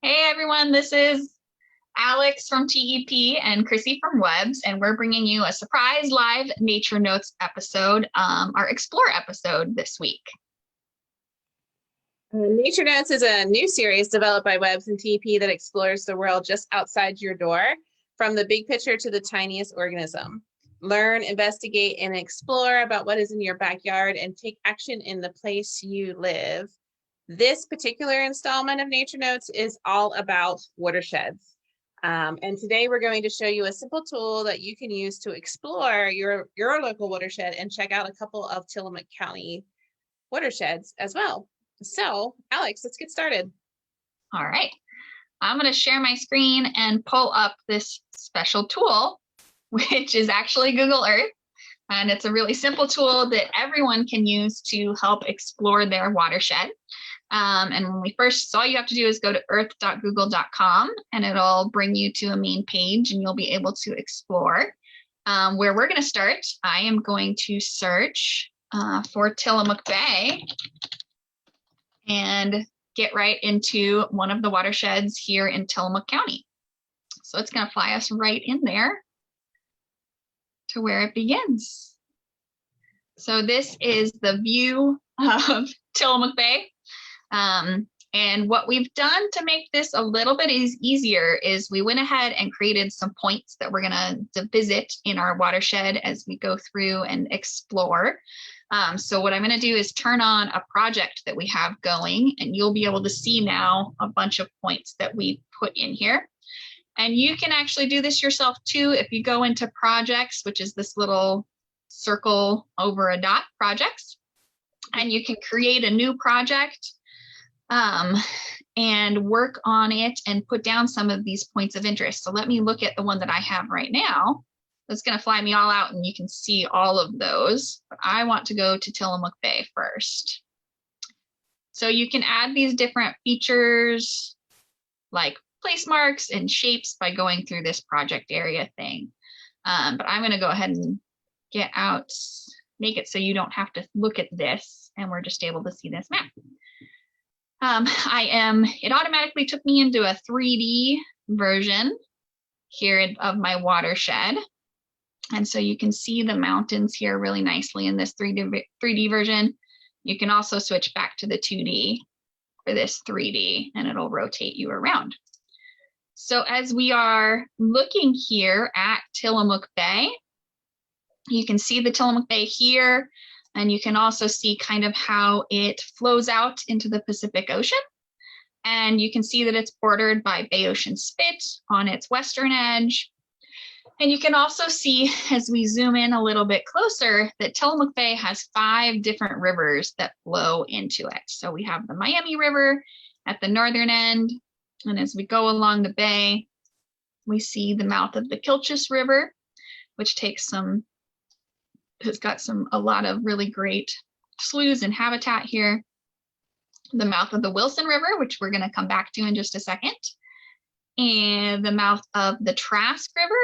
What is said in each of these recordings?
Hey everyone, this is Alex from TEP and Chrissy from Webs, and we're bringing you a surprise live Nature Notes episode, our Explore episode this week. Nature Notes is a new series developed by Webs and TEP that explores the world just outside your door, from the big picture to the tiniest organism. Learn, investigate, and explore about what is in your backyard and take action in the place you live. This particular installment of Nature Notes is all about watersheds. And today we're going to show you a simple tool that you can use to explore your local watershed and check out a couple of Tillamook County watersheds as well. So, Alex, let's get started. All right. I'm going to share my screen and pull up this special tool, which is actually Google Earth. And it's a really simple tool that everyone can use to help explore their watershed. And when we first, all you have to do is go to earth.google.com and it'll bring you to a main page and you'll be able to explore. Where we're going to start, I am going to search for Tillamook Bay and get right into one of the watersheds here in Tillamook County. So it's going to fly us right in there to where it begins. So this is the view of Tillamook Bay. And what we've done to make this a little bit easier is we went ahead and created some points that we're going to visit in our watershed as we go through and explore. So what I'm going to do is turn on a project that we have going, and you'll be able to see now a bunch of points that we put in here. And you can actually do this yourself too if you go into projects, which is this little circle over a dot, projects, and you can create a new project and work on it and put down some of these points of interest. So let me look at the one that I have right now. It's going to fly me all out and you can see all of those, but I want to go to Tillamook Bay first. So you can add these different features like place marks and shapes by going through this project area thing. But I'm going to go ahead and get out, make it so you don't have to look at this and we're just able to see this map. It automatically took me into a 3D version here of my watershed. And so you can see the mountains here really nicely in this 3D version. You can also switch back to the 2D for this 3D and it'll rotate you around. So as we are looking here at Tillamook Bay, you can see the Tillamook Bay here. And you can also see kind of how it flows out into the Pacific Ocean. And you can see that it's bordered by Bay Ocean Spit on its western edge. And you can also see, as we zoom in a little bit closer, that Tillamook Bay has 5 different rivers that flow into it. So we have the Miami River at the northern end. And as we go along the bay, we see the mouth of the Kilchis River, which takes has got a lot of really great sloughs and habitat here. The mouth of the Wilson River, which we're going to come back to in just a second, and the mouth of the Trask River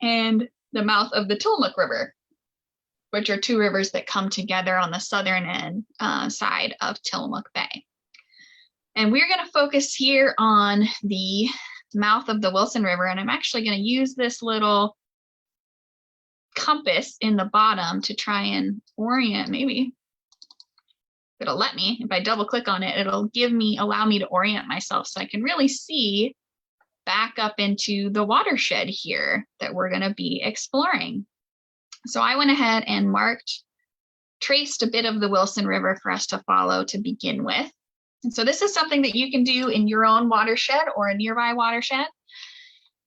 and the mouth of the Tillamook River, which are 2 rivers that come together on the southern end side of Tillamook Bay. And we're going to focus here on the mouth of the Wilson River, and I'm actually going to use this little compass in the bottom to try and orient. Maybe it'll let me, if I double click on it, it'll allow me to orient myself so I can really see back up into the watershed here that we're going to be exploring. So I went ahead and traced a bit of the Wilson River for us to follow to begin with. And so this is something that you can do in your own watershed or a nearby watershed.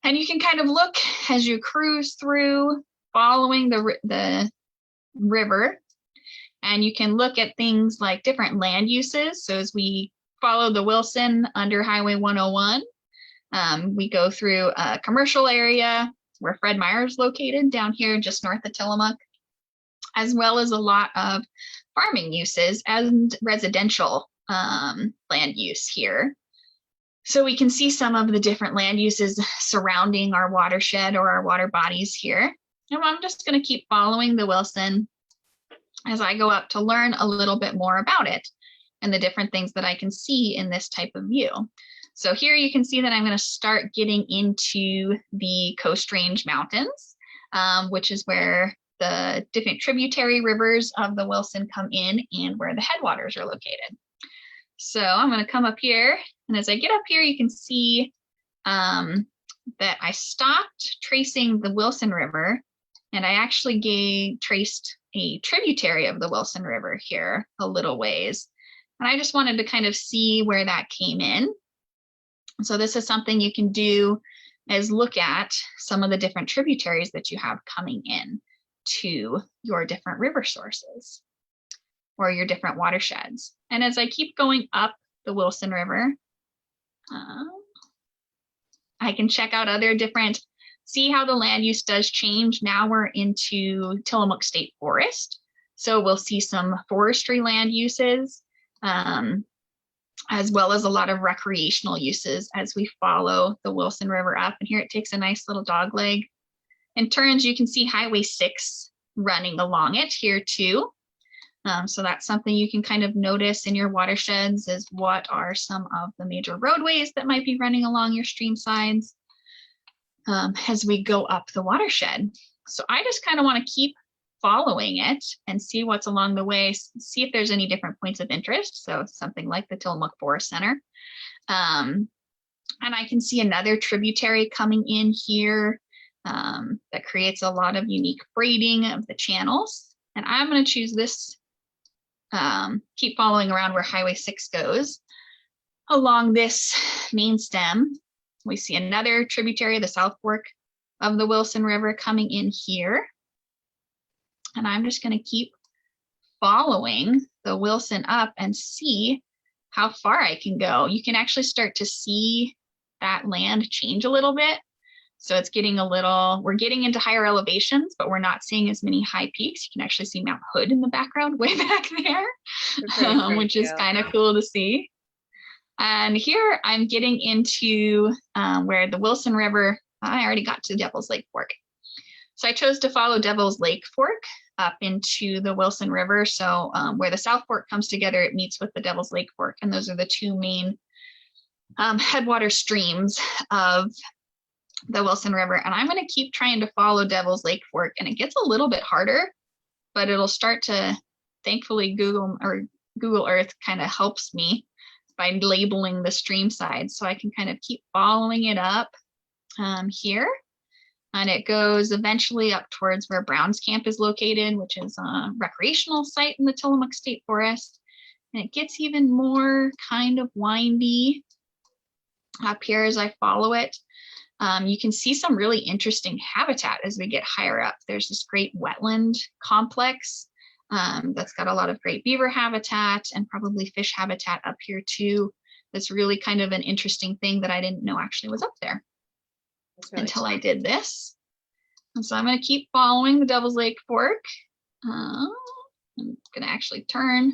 And you can kind of look as you cruise through following the river, and you can look at things like different land uses. So as we follow the Wilson under Highway 101, we go through a commercial area where Fred Meyer is located down here just north of Tillamook, as well as a lot of farming uses and residential land use here. So we can see some of the different land uses surrounding our watershed or our water bodies here. And I'm just going to keep following the Wilson as I go up to learn a little bit more about it and the different things that I can see in this type of view. So here you can see that I'm going to start getting into the Coast Range Mountains, which is where the different tributary rivers of the Wilson come in and where the headwaters are located. So I'm going to come up here, and as I get up here, you can see that I stopped tracing the Wilson River, and I actually traced a tributary of the Wilson River here a little ways. And I just wanted to kind of see where that came in. So this is something you can do, is look at some of the different tributaries that you have coming in to your different river sources or your different watersheds. And as I keep going up the Wilson River, I can check out other different, see how the land use does change. Now we're into Tillamook State Forest. So we'll see some forestry land uses, as well as a lot of recreational uses as we follow the Wilson River up. And here it takes a nice little dog leg and turns. You can see Highway 6 running along it here too. So that's something you can kind of notice in your watersheds, is what are some of the major roadways that might be running along your stream sides as we go up the watershed. So I just kind of want to keep following it and see what's along the way, see if there's any different points of interest. So something like the Tillamook Forest Center. And I can see another tributary coming in here that creates a lot of unique braiding of the channels. And I'm going to choose this, keep following around where Highway 6 goes. Along this main stem, we see another tributary, the South Fork of the Wilson River, coming in here. And I'm just going to keep following the Wilson up and see how far I can go. You can actually start to see that land change a little bit. So it's getting a little, we're getting into higher elevations, but we're not seeing as many high peaks. You can actually see Mount Hood in the background way back there, which is kind of cool to see. And here I'm getting into where the Wilson River, I already got to Devil's Lake Fork. So I chose to follow Devil's Lake Fork up into the Wilson River. So where the South Fork comes together, it meets with the Devil's Lake Fork. And those are the two main headwater streams of the Wilson River. And I'm going to keep trying to follow Devil's Lake Fork. And it gets a little bit harder, but it'll start to, thankfully, Google Earth kind of helps me by labeling the stream sides. So I can kind of keep following it up here. And it goes eventually up towards where Brown's Camp is located, which is a recreational site in the Tillamook State Forest. And it gets even more kind of windy up here as I follow it. You can see some really interesting habitat as we get higher up. There's this great wetland complex that's got a lot of great beaver habitat and probably fish habitat up here too. That's really kind of an interesting thing that I didn't know actually was up there. Really until I did this. And so I'm going to keep following the Devil's Lake Fork. I'm going to actually turn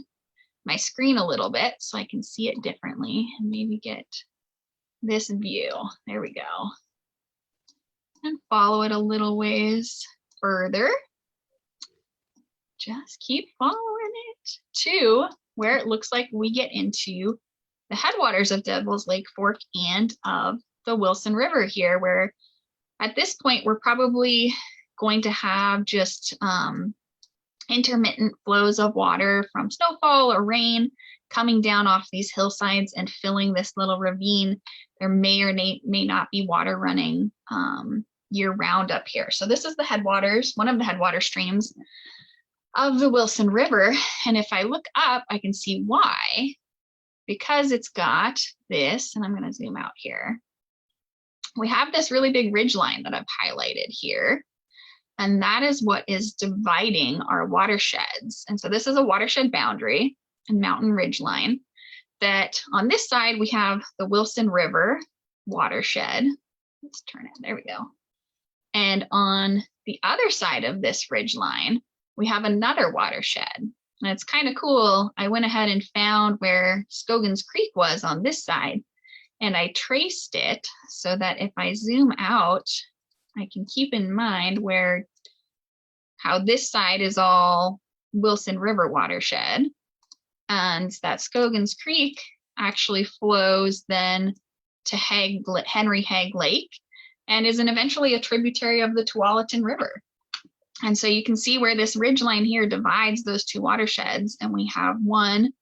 my screen a little bit so I can see it differently and maybe get this view. There we go. And follow it a little ways further. Just keep following it to where it looks like we get into the headwaters of Devil's Lake Fork and of the Wilson River here, where at this point we're probably going to have just intermittent flows of water from snowfall or rain coming down off these hillsides and filling this little ravine. There may or may not be water running year round up here. So this is the headwaters, one of the headwater streams of the Wilson River. And if I look up, I can see why, because it's got this, and I'm going to zoom out here. We have this really big ridge line that I've highlighted here, and that is what is dividing our watersheds. And so this is a watershed boundary and mountain ridge line that on this side, we have the Wilson River watershed. Let's turn it, there we go. And on the other side of this ridge line, we have another watershed. And it's kind of cool. I went ahead and found where Scoggins Creek was on this side. And I traced it so that if I zoom out, I can keep in mind how this side is all Wilson River watershed. And that Scoggins Creek actually flows then to Henry Hagg Lake and is eventually a tributary of the Tualatin River. And so you can see where this ridgeline here divides those two watersheds. And we have one,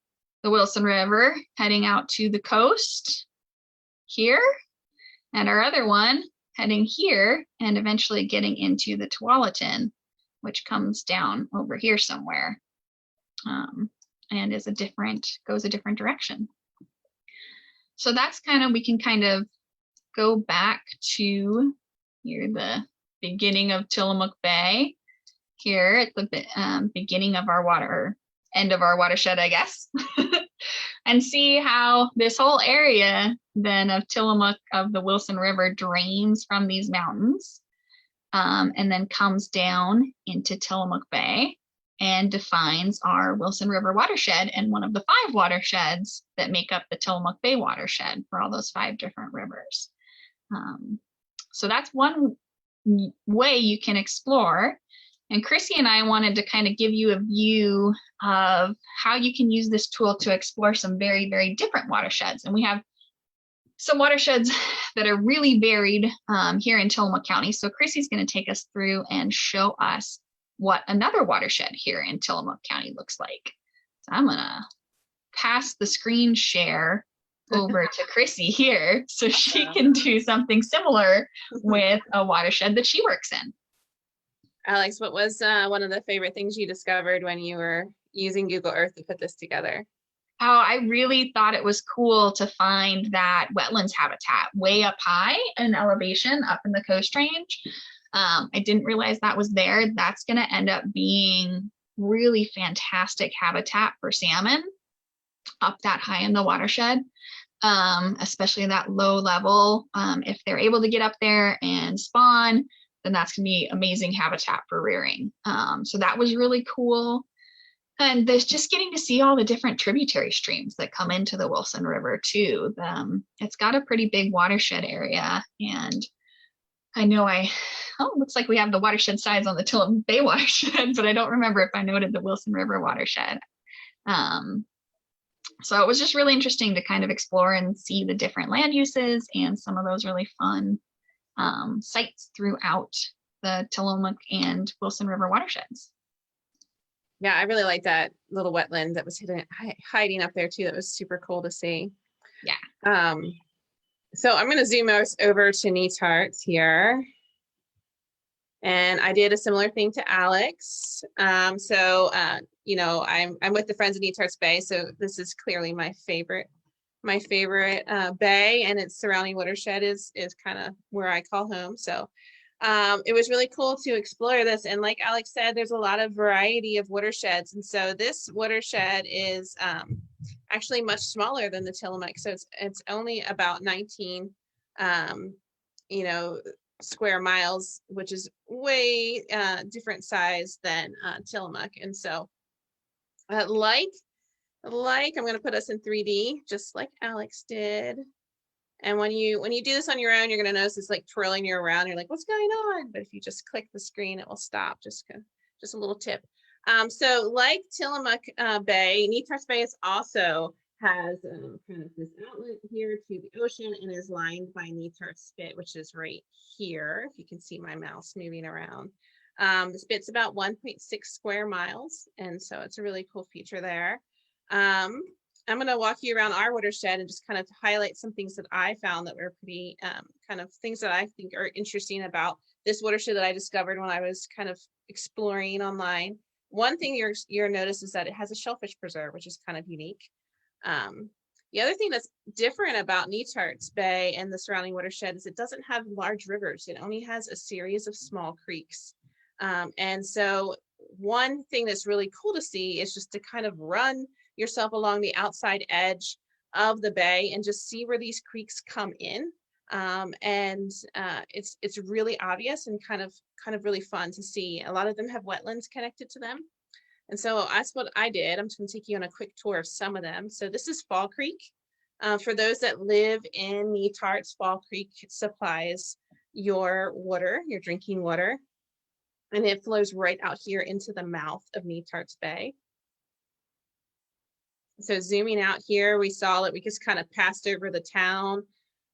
the Wilson River, heading out to the coast here, and our other one heading here and eventually getting into the Tualatin, which comes down over here somewhere, and goes a different direction. So that's we can kind of go back to here, the beginning of Tillamook Bay, here at the beginning of our end of our watershed, I guess, and see how this whole area then of Tillamook, of the Wilson River, drains from these mountains, and then comes down into Tillamook Bay and defines our Wilson River watershed and one of the 5 watersheds that make up the Tillamook Bay watershed for all those 5 different rivers. So that's one way you can explore. And Chrissy and I wanted to kind of give you a view of how you can use this tool to explore some very, very different watersheds. And we have some watersheds that are really varied here in Tillamook County. So Chrissy's going to take us through and show us what another watershed here in Tillamook County looks like. So I'm going to pass the screen share over to Chrissy here so she can do something similar with a watershed that she works in. Alex, what was one of the favorite things you discovered when you were using Google Earth to put this together? Oh, I really thought it was cool to find that wetlands habitat way up high in elevation up in the Coast Range. I didn't realize that was there. That's going to end up being really fantastic habitat for salmon up that high in the watershed, especially that low level. If they're able to get up there and spawn, then that's going to be amazing habitat for rearing. So that was really cool. And there's just getting to see all the different tributary streams that come into the Wilson River too. It's got a pretty big watershed area. And I know looks like we have the watershed size on the Tillamook Bay watershed, but I don't remember if I noted the Wilson River watershed. So it was just really interesting to kind of explore and see the different land uses and some of those really fun sites throughout the Tillamook and Wilson River watersheds. Yeah, I really like that little wetland that was hiding up there too. That was super cool to see. Yeah. So I'm going to zoom us over to Netarts here. And I did a similar thing to Alex. You know, I'm with the Friends of Netarts Bay, so this is clearly my favorite bay, and its surrounding watershed is kind of where I call home. So it was really cool to explore this. And like Alex said, there's a lot of variety of watersheds. And so this watershed is actually much smaller than the Tillamook. So it's only about 19, square miles, which is way different size than Tillamook. And so I'm going to put us in 3D, just like Alex did. And when you do this on your own, you're going to notice it's like twirling you around. You're like, what's going on? But if you just click the screen, it will stop. Just a little tip. So like Tillamook Bay, Netarts Bay also has kind of this outlet here to the ocean and is lined by Netarts Spit, which is right here. If you can see my mouse moving around. The spit's about 1.6 square miles. And so it's a really cool feature there. I'm going to walk you around our watershed and just kind of highlight some things that I found that were pretty kind of things that I think are interesting about this watershed that I discovered when I was kind of exploring online. One thing you'll notice is that it has a shellfish preserve, which is kind of unique. The other thing that's different about Netarts Bay and the surrounding watershed is it doesn't have large rivers. It only has a series of small creeks. And so one thing that's really cool to see is just to kind of run yourself along the outside edge of the bay and just see where these creeks come in. It's really obvious and kind of really fun to see. A lot of them have wetlands connected to them. And so that's what I did. I'm just going to take you on a quick tour of some of them. So this is Fall Creek. For those that live in Netarts, Fall Creek supplies your water, your drinking water, and it flows right out here into the mouth of Netarts Bay. So zooming out here, we saw that we just kind of passed over the town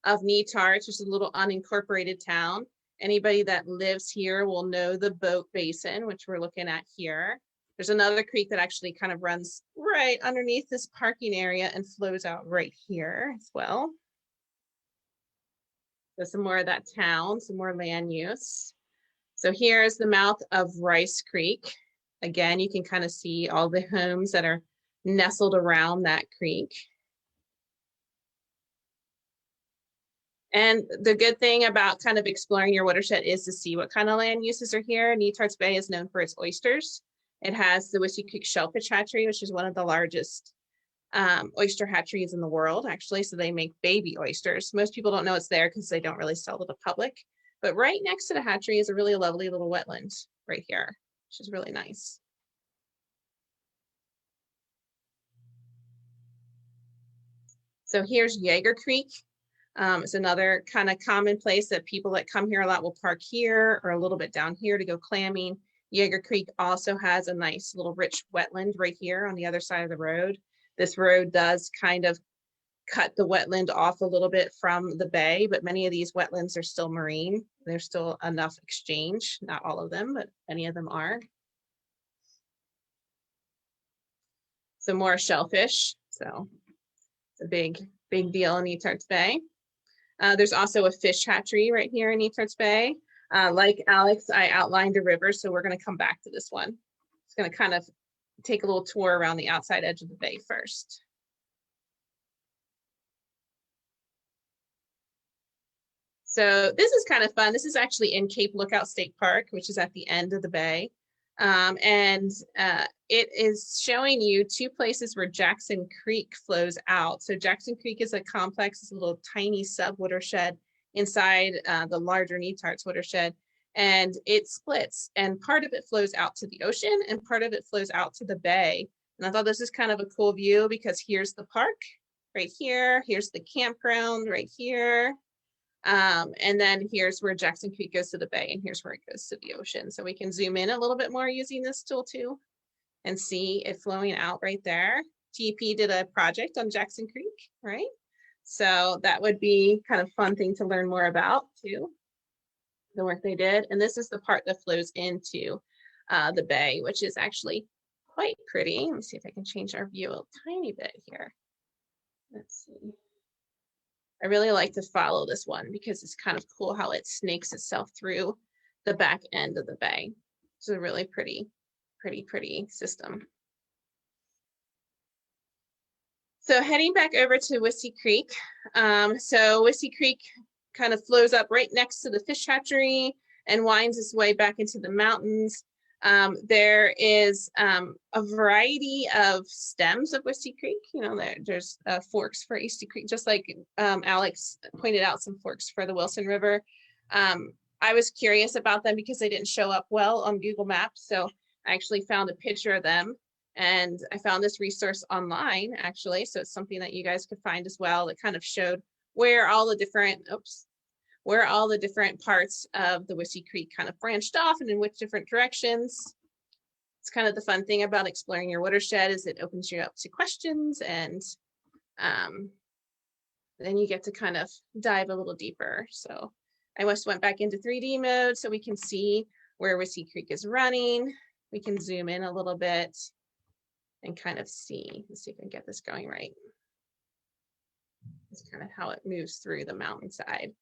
of Netarts, which is a little unincorporated town. Anybody that lives here will know the boat basin, which we're looking at here. There's another creek that actually kind of runs right underneath this parking area and flows out right here as well. So some more of that town, some more land use. So here's the mouth of Rice Creek. Again, you can kind of see all the homes that are nestled around that creek. And the good thing about kind of exploring your watershed is to see what kind of land uses are here. Netarts Bay is known for its oysters. It has the Whiskey Creek Shellfish Hatchery, which is one of the largest oyster hatcheries in the world, actually. So they make baby oysters. Most people don't know it's there because they don't really sell to the public. But right next to the hatchery is a really lovely little wetland right here, which is really nice. So here's Jaeger Creek. It's another kind of common place that people that come here a lot will park here or a little bit down here to go clamming. Jaeger Creek also has a nice little rich wetland right here on the other side of the road. This road does kind of cut the wetland off a little bit from the bay, but many of these wetlands are still marine. There's still enough exchange, not all of them, but many of them are. Some more shellfish. So it's a big deal in Netarts Bay. There's also a fish hatchery right here in Netarts Bay. Like Alex, I outlined a river, so we're going to come back to this one. It's going to kind of take a little tour around the outside edge of the bay first. So this is kind of fun. This is actually in Cape Lookout State Park, which is at the end of the bay. It is showing you two places where Jackson Creek flows out. So Jackson Creek is a complex, it's a little tiny sub-watershed inside the larger Netarts watershed, and it splits, and part of it flows out to the ocean and part of it flows out to the bay. And I thought this is kind of a cool view because here's the park right here, here's the campground right here. And then here's where Jackson Creek goes to the bay, and here's where it goes to the ocean. So we can zoom in a little bit more using this tool too and see it flowing out right there. TP did a project on Jackson Creek, right? So that would be kind of fun thing to learn more about too, the work they did. And this is the part that flows into the bay, which is actually quite pretty. Let me see if I can change our view a tiny bit here. Let's see. I really like to follow this one because it's kind of cool how it snakes itself through the back end of the bay. It's a really pretty system. So heading back over to Whiskey Creek. So Whiskey Creek kind of flows up right next to the fish hatchery and winds its way back into the mountains. There is a variety of stems of Whiskey Creek. You know, there's forks for Whiskey Creek, just like Alex pointed out some forks for the Wilson River. I was curious about them because they didn't show up well on Google Maps. So I actually found a picture of them, and I found this resource online actually. So it's something that you guys could find as well that kind of showed where all the different, where all the different parts of the Whiskey Creek kind of branched off and in which different directions. It's kind of the fun thing about exploring your watershed is it opens you up to questions, and then you get to kind of dive a little deeper. So I just went back into 3D mode so we can see where Whiskey Creek is running. We can zoom in a little bit and kind of see. Let's see if I can get this going right. It's kind of how it moves through the mountainside.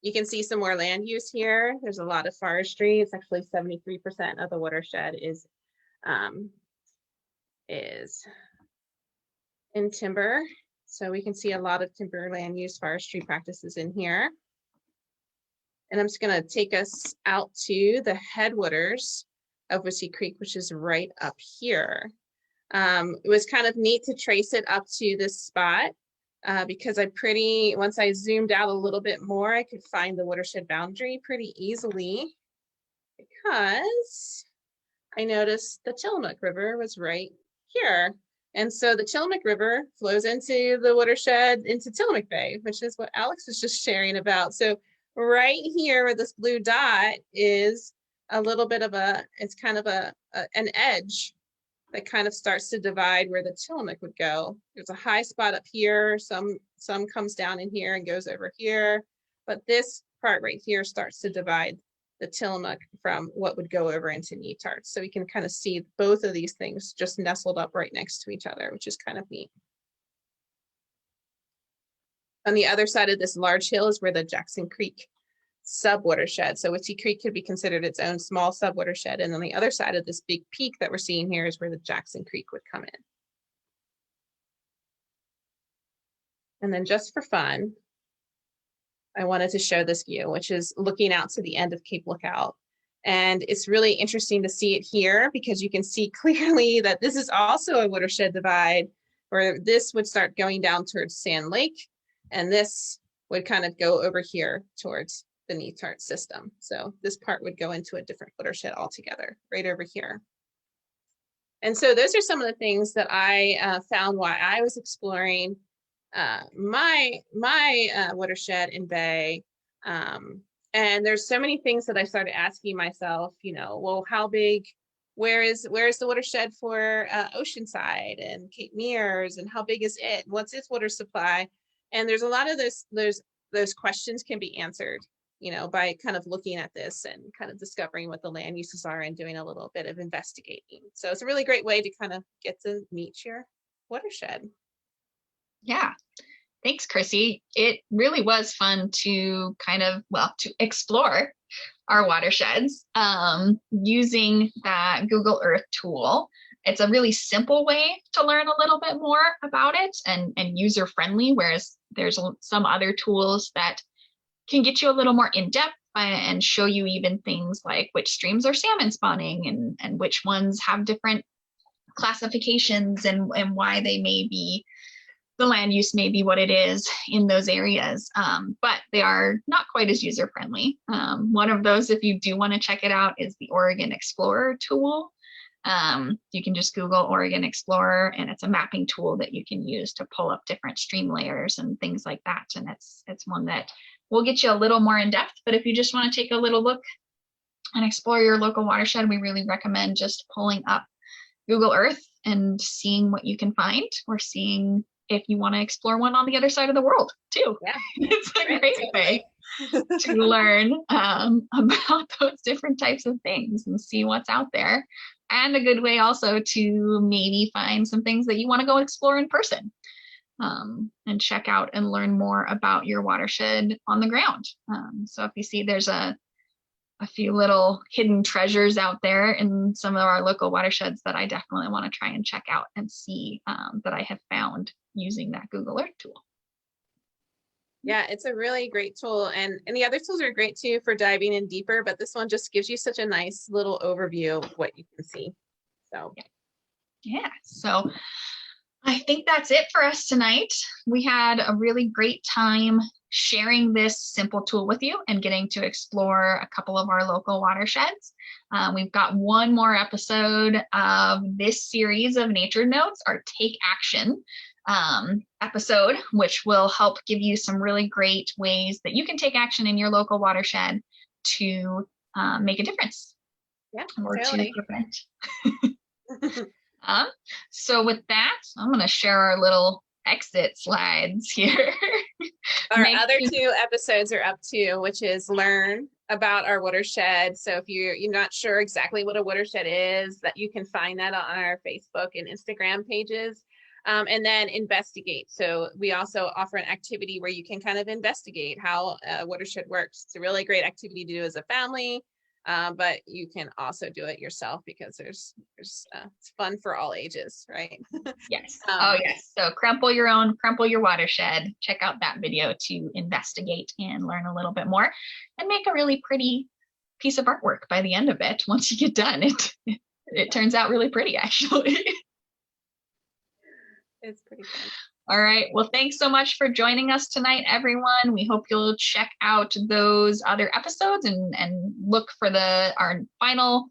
You can see some more land use here. There's a lot of forestry. It's actually 73% of the watershed is in timber. So we can see a lot of timber land use forestry practices in here. And I'm just going to take us out to the headwaters of Whiskey Creek, which is right up here. It was kind of neat to trace it up to this spot because once I zoomed out a little bit more, I could find the watershed boundary pretty easily because I noticed the Tillamook River was right here. And so the Tillamook River flows into the watershed into Tillamook Bay, which is what Alex was just sharing about. So right here where this blue dot is a little bit of it's kind of an edge that kind of starts to divide where the Tillamook would go. There's a high spot up here. Some comes down in here and goes over here. But this part right here starts to divide the Tillamook from what would go over into Netarts. So we can kind of see both of these things just nestled up right next to each other, which is kind of neat. On the other side of this large hill is where the Jackson Creek sub-watershed. So Witchy Creek could be considered its own small sub-watershed. And on the other side of this big peak that we're seeing here is where the Jackson Creek would come in. And then just for fun, I wanted to show this view, which is looking out to the end of Cape Lookout. And it's really interesting to see it here because you can see clearly that this is also a watershed divide, where this would start going down towards Sand Lake, and this would kind of go over here towards the Netarts system. So this part would go into a different watershed altogether, right over here. And so those are some of the things that I found while I was exploring my watershed in Bay. And there's so many things that I started asking myself, you know, well, how big, where is the watershed for Oceanside and Cape Mears, and how big is it? What's its water supply? And there's a lot of those questions can be answered, you know, by kind of looking at this and kind of discovering what the land uses are and doing a little bit of investigating. So it's a really great way to kind of get to meet your watershed. Yeah. Thanks, Chrissy. It really was fun to kind of, well, to explore our watersheds using that Google Earth tool. It's a really simple way to learn a little bit more about it and user-friendly, whereas there's some other tools that can get you a little more in-depth and show you even things like which streams are salmon spawning and which ones have different classifications and why they may be, the land use may be what it is in those areas, but they are not quite as user-friendly. One of those, if you do want to check it out, is the Oregon Explorer tool. You can just Google Oregon Explorer, and it's a mapping tool that you can use to pull up different stream layers and things like that. And it's one that will get you a little more in depth, but if you just want to take a little look and explore your local watershed, we really recommend just pulling up Google Earth and seeing what you can find, or seeing if you want to explore one on the other side of the world too. Yeah. It's a great way to learn about those different types of things and see what's out there. And a good way also to maybe find some things that you want to go explore in person and check out and learn more about your watershed on the ground. So if you see there's a few little hidden treasures out there in some of our local watersheds that I definitely want to try and check out and see that I have found using that Google Earth tool. Yeah, it's a really great tool. And the other tools are great too for diving in deeper, but this one just gives you such a nice little overview of what you can see. So yeah, so I think that's it for us tonight. We had a really great time sharing this simple tool with you and getting to explore a couple of our local watersheds. We've got one more episode of this series of Nature Notes, our Take Action episode, which will help give you some really great ways that you can take action in your local watershed to make a difference. Yeah, or totally. to prevent. So with that, I'm going to share our little exit slides here. Our other two episodes are up too, which is learn about our watershed. So if you're not sure exactly what a watershed is, that you can find that on our Facebook and Instagram pages. And then investigate. So we also offer an activity where you can kind of investigate how a watershed works. It's a really great activity to do as a family, but you can also do it yourself because it's fun for all ages, right? Yes. Oh yes. So crumple your watershed. Check out that video to investigate and learn a little bit more and make a really pretty piece of artwork by the end of it. Once you get done, it turns out really pretty actually. It's pretty fun. All right. Well, thanks so much for joining us tonight, everyone. We hope you'll check out those other episodes and look for our final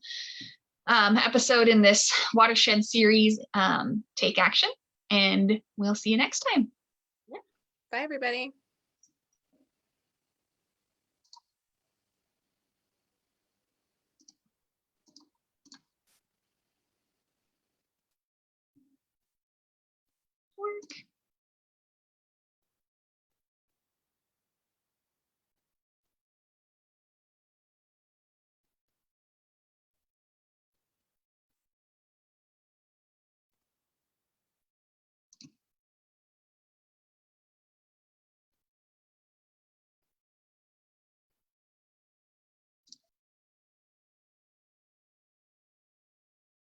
episode in this watershed series, Take Action. And we'll see you next time. Yeah. Bye, everybody.